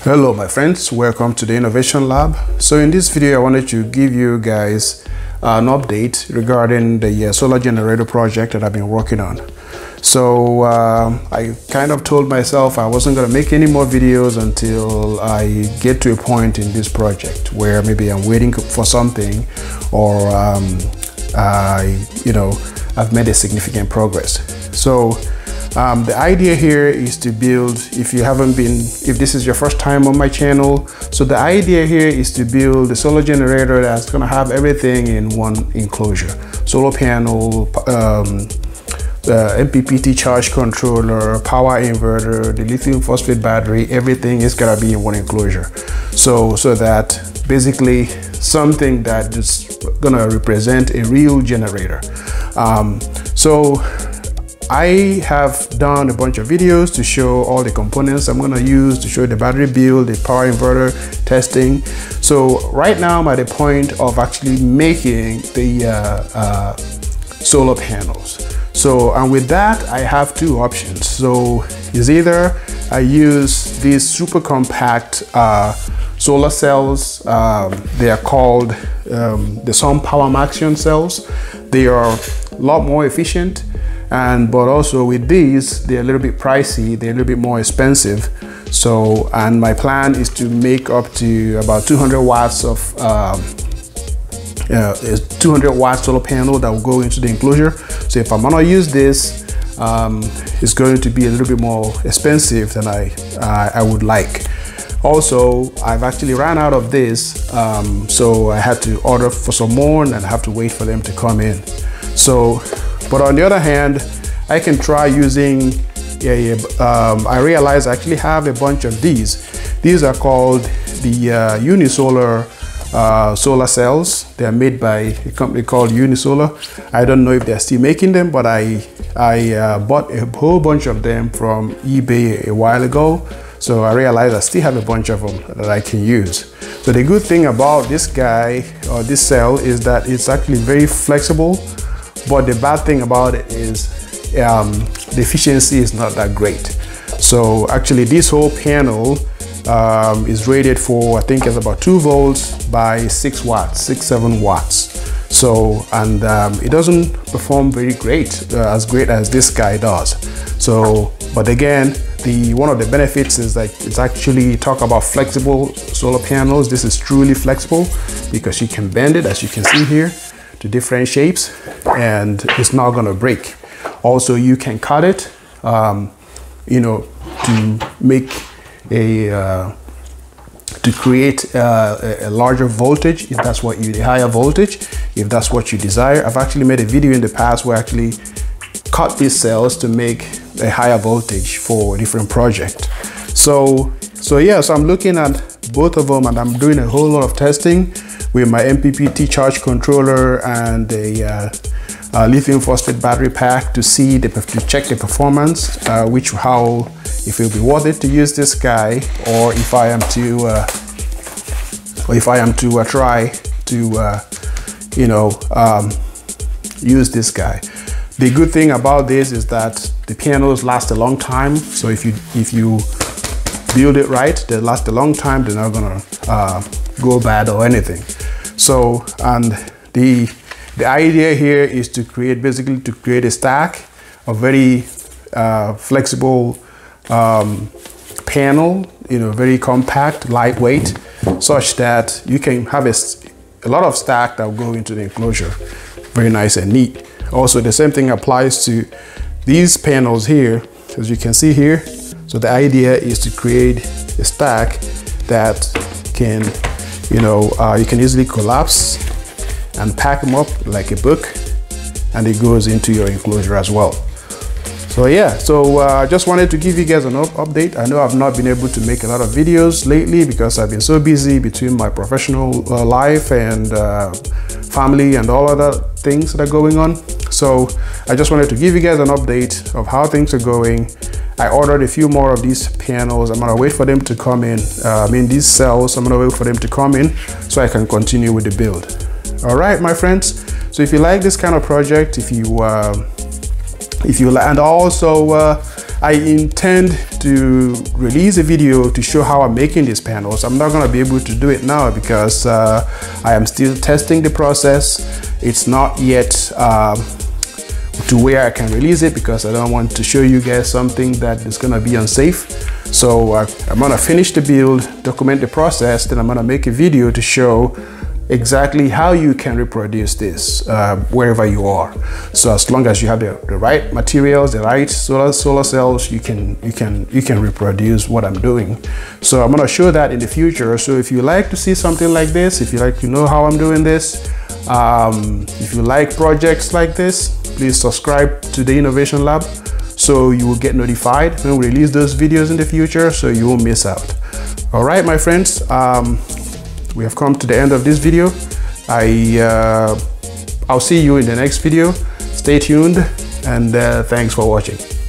Hello my friends, welcome to the Innovation Lab. So in this video I wanted to give you guys an update regarding the solar generator project that I've been working on. So I kind of told myself I wasn't going to make any more videos until I get to a point in this project where maybe I'm waiting for something, or I've made a significant progress. So the idea here is to build, if this is your first time on my channel, so the idea here is to build a solar generator that's going to have everything in one enclosure. Solar panel, MPPT charge controller, power inverter, the lithium phosphate battery, everything is going to be in one enclosure. So that basically something that is going to represent a real generator. So I have done a bunch of videos to show all the components I'm going to use, to show the battery build, the power inverter testing. So right now I'm at the point of actually making the solar panels. So, and with that I have two options. So is either I use these super compact solar cells. They are called the Sun Power Maxion cells. They are a lot more efficient, but also with these, they're a little bit pricey, they're a little bit more expensive. So, and my plan is to make up to about 200 watts of 200 watt solar panel that will go into the enclosure. So if I'm gonna use this, it's going to be a little bit more expensive than I would like. Also, I've actually ran out of this, so I had to order for some more and I have to wait for them to come in. So, but on the other hand, I can try using I realize I actually have a bunch of these. These are called the unisolar solar cells. They are made by a company called Unisolar. I don't know if they're still making them, but I bought a whole bunch of them from eBay a while ago. So I realized I still have a bunch of them that I can use. So the good thing about this guy, or this cell, is that it's actually very flexible. But the bad thing about it is the efficiency is not that great. So actually this whole panel is rated for, I think it's about 2 volts by 6 watts, 7 watts. So, and it doesn't perform very great, as great as this guy does. So, but again, one of the benefits is that it's actually, talk about flexible solar panels. This is truly flexible because you can bend it, as you can see here, to different shapes, and it's not going to break. Also, you can cut it, to make to create a larger voltage, if that's what you, a higher voltage, if that's what you desire. I've actually made a video in the past where I actually cut these cells to make a higher voltage for a different project. So I'm looking at both of them, and I'm doing a whole lot of testing with my MPPT charge controller and a lithium phosphate battery pack to see to check the performance, if it'll be worth it to use this guy, or if I am to try to use this guy. The good thing about this is that the panels last a long time. So if you build it right, they last a long time. They're not gonna go bad or anything. So, and the idea here is to create a stack of very flexible panel, very compact, lightweight, such that you can have a lot of stack that will go into the enclosure. Very nice and neat. Also, the same thing applies to these panels here, as you can see here. So the idea is to create a stack that can, you can easily collapse and pack them up like a book, and it goes into your enclosure as well. So yeah, I just wanted to give you guys an update. I know I've not been able to make a lot of videos lately because I've been so busy between my professional life and family and all other things that are going on. So I just wanted to give you guys an update of how things are going. I ordered a few more of these panels. I'm gonna wait for them to come in. These cells, I'm gonna wait for them to come in so I can continue with the build. All right, my friends. So if you like this kind of project, if you if you like. And also I intend to release a video to show how I'm making these panels. I'm not going to be able to do it now because I am still testing the process. It's not yet to where I can release it because I don't want to show you guys something that is going to be unsafe. So I'm going to finish the build, document the process, then I'm going to make a video to show exactly how you can reproduce this wherever you are. So as long as you have the right materials, the right solar cells, you can reproduce what I'm doing. So I'm going to show that in the future. So if you like to see something like this, if you like to know how I'm doing this, if you like projects like this, please subscribe to the Innovation Lab so you will get notified when we release those videos in the future, so you won't miss out. All right, my friends, we have come to the end of this video. I'll see you in the next video. Stay tuned, and thanks for watching.